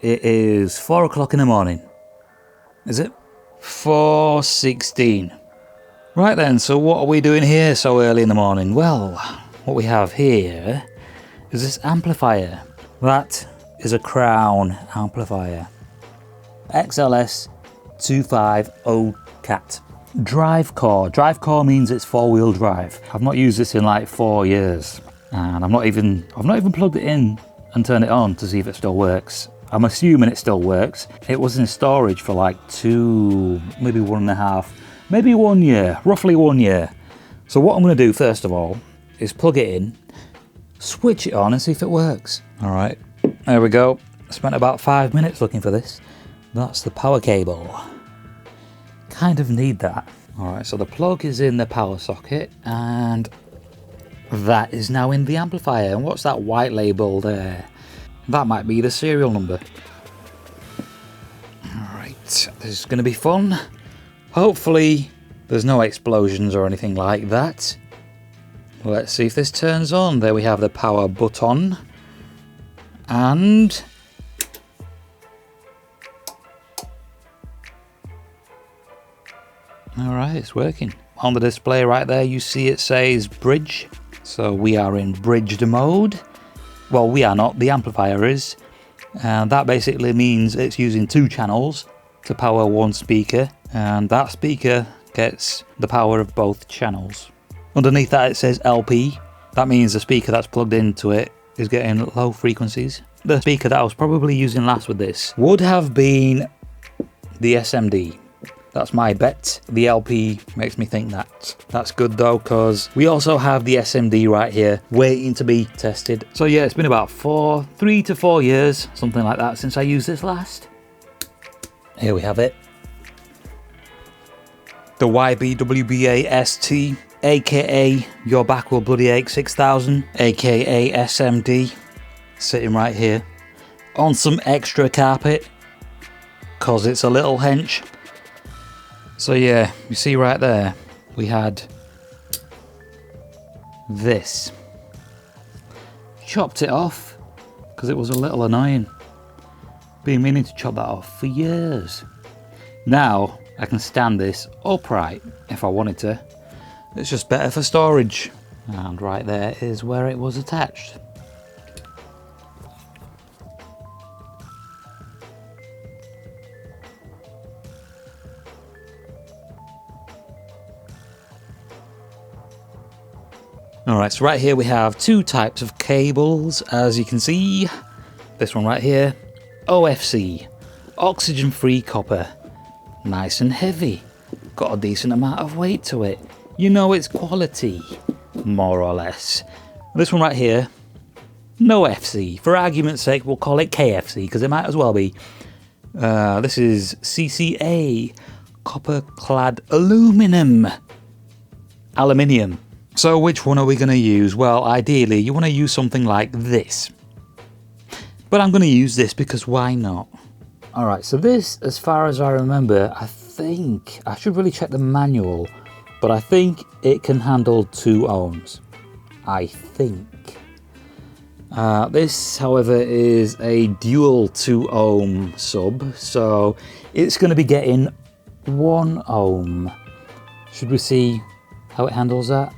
It is 4 o'clock in the morning. Is it? 4:16. Right then, so what are we doing here so early in the morning? Well, what we have here is this amplifier. That is a Crown amplifier. XLS 250 cat. Drive core. Drive core means it's 4-wheel drive. I've not used this in like 4 years. And I've not even plugged it in and turned it on to see if it still works. I'm assuming it still works. It was in storage for like 2, maybe 1.5, maybe 1 year, roughly 1 year. So what I'm going to do first of all is plug it in, switch it on and see if it works. All right, there we go. I spent about 5 minutes looking for this. That's the power cable. Kind of need that. All right, so the plug is in the power socket and that is now in the amplifier. And what's that white label there? That might be the serial number. Alright, this is going to be fun. Hopefully there's no explosions or anything like that. Let's see if this turns on. There we have the power button. And alright, it's working. On the display right there you see it says bridge. So we are in bridged mode. Well, we are not, the amplifier is. And that basically means it's using 2 channels to power 1 speaker. And that speaker gets the power of both channels. Underneath that it says LP. That means the speaker that's plugged into it is getting low frequencies. The speaker that I was probably using last with this would have been the SMD. That's my bet. The LP makes me think that. That's good though, because we also have the SMD right here waiting to be tested. So yeah, it's been about 3 to 4 years, something like that, since I used this last. Here we have it. The YBWBA ST, aka Your Back Will Bloody Ache 6000, aka SMD, sitting right here on some extra carpet, because it's a little hench. So yeah, you see right there, we had this. Chopped it off, because it was a little annoying. Been meaning to chop that off for years. Now, I can stand this upright if I wanted to. It's just better for storage. And right there is where it was attached. Alright, so right here we have 2 types of cables, as you can see. This one right here, OFC, oxygen-free copper. Nice and heavy, got a decent amount of weight to it. You know it's quality, more or less. This one right here, no FC. For argument's sake, we'll call it KFC, because it might as well be. This is CCA, copper-clad aluminium. So which one are we going to use? Well, ideally, you want to use something like this. But I'm going to use this because why not? Alright, so this, as far as I remember, I think, I should really check the manual, but I think it can handle 2 ohms. I think. This, however, is a dual 2 ohm sub, so it's going to be getting 1 ohm. Should we see how it handles that?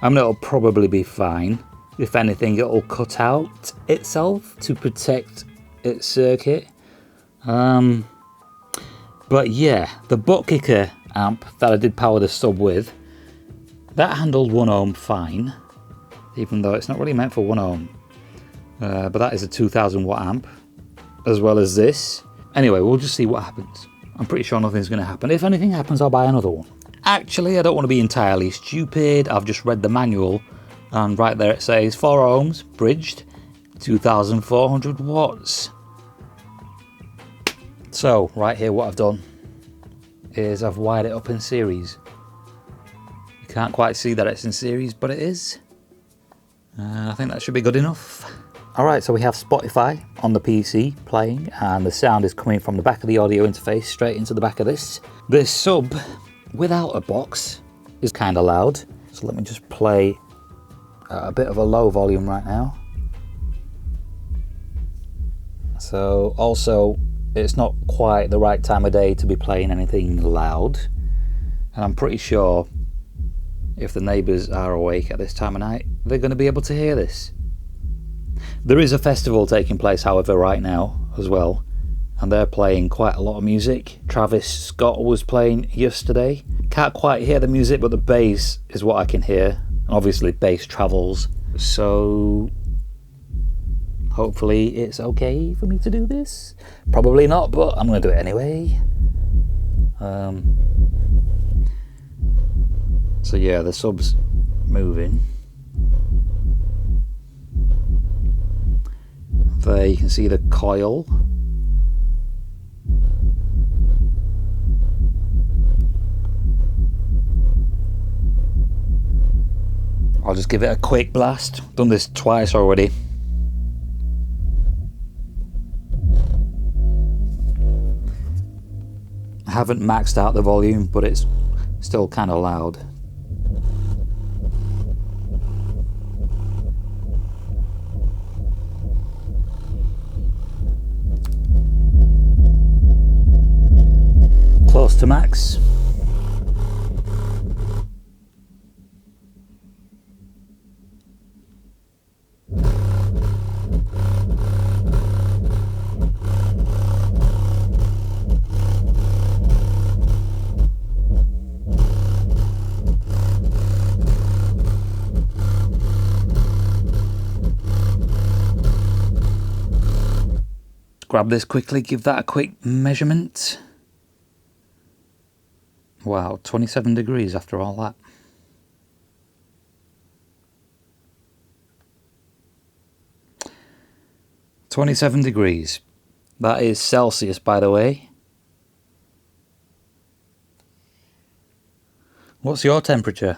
I mean, it'll probably be fine. If anything, it'll cut out itself to protect its circuit. But yeah, the butt kicker amp that I did power the sub with, that handled 1 ohm fine, even though it's not really meant for 1 ohm. But that is a 2000 watt amp, as well as this. Anyway, we'll just see what happens. I'm pretty sure nothing's going to happen. If anything happens, I'll buy another one. Actually, I don't want to be entirely stupid. I've just read the manual, and right there it says 4 ohms, bridged, 2400 watts. So, right here what I've done is I've wired it up in series. You can't quite see that it's in series, but it is. I think that should be good enough. Alright, so we have Spotify on the PC playing, and the sound is coming from the back of the audio interface straight into the back of this. This sub, without a box, is kind of loud. So let me just play a bit of a low volume right now. So also, it's not quite the right time of day to be playing anything loud. And I'm pretty sure if the neighbours are awake at this time of night, they're going to be able to hear this. There is a festival taking place, however, right now as well. And they're playing quite a lot of music. Travis Scott was playing yesterday. Can't quite hear the music, but the bass is what I can hear. Obviously, bass travels. So hopefully it's okay for me to do this. Probably not, but I'm going to do it anyway. So yeah, the sub's moving. There you can see the coil. I'll just give it a quick blast. Done this twice already. I haven't maxed out the volume, but it's still kind of loud. Close to max. Grab this quickly, give that a quick measurement. Wow, 27 degrees after all that. "27 degrees. That is Celsius, by the way. What's your temperature?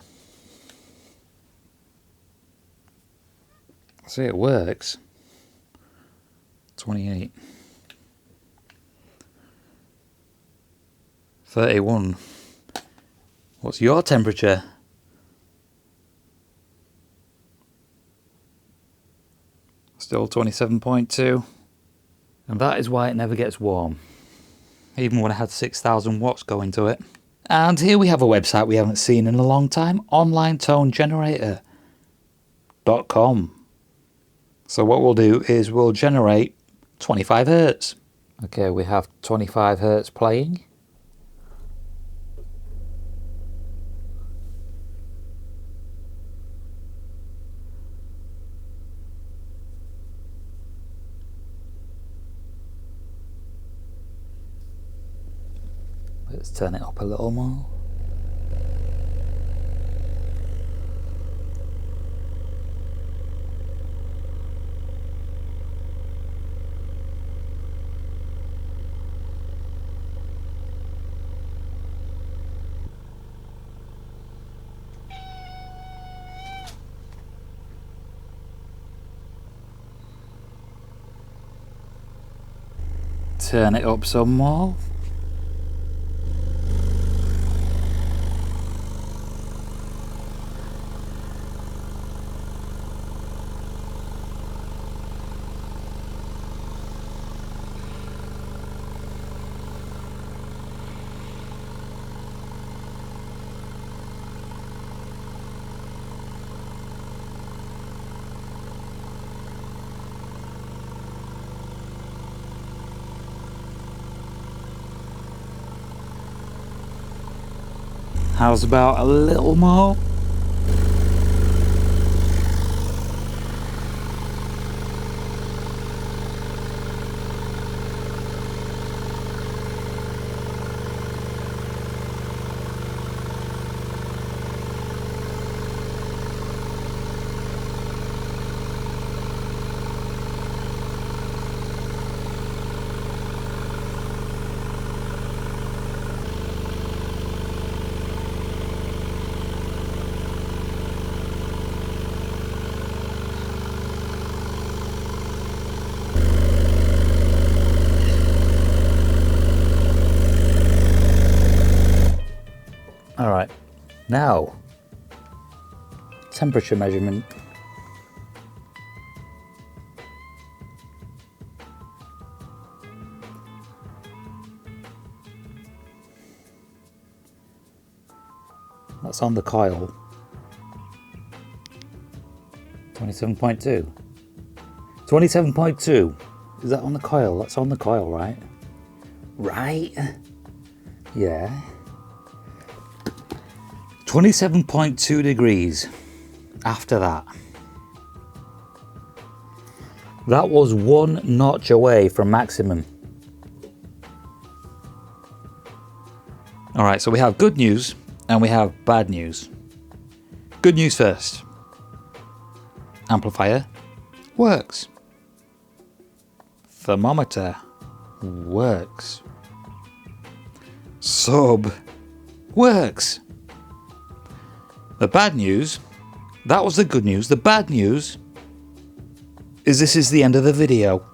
See, it works. 28. 31. What's your temperature? Still 27.2. And that is why it never gets warm, even when I had 6,000 watts going to it. And here we have a website we haven't seen in a long time, onlinetonegenerator.com. So what we'll do is we'll generate 25 Hertz. Okay, we have 25 Hertz playing. Let's turn it up a little more. Turn it up some more. How's about a little more? Alright, now, temperature measurement. That's on the coil. 27.2. 27.2. Is that on the coil? That's on the coil, right? Right? Yeah. 27.2 degrees after that. That was 1 notch away from maximum. Alright, so we have good news and we have bad news. Good news first. Amplifier works. Thermometer works. Sub works. The bad news, that was the good news. The bad news is this is the end of the video.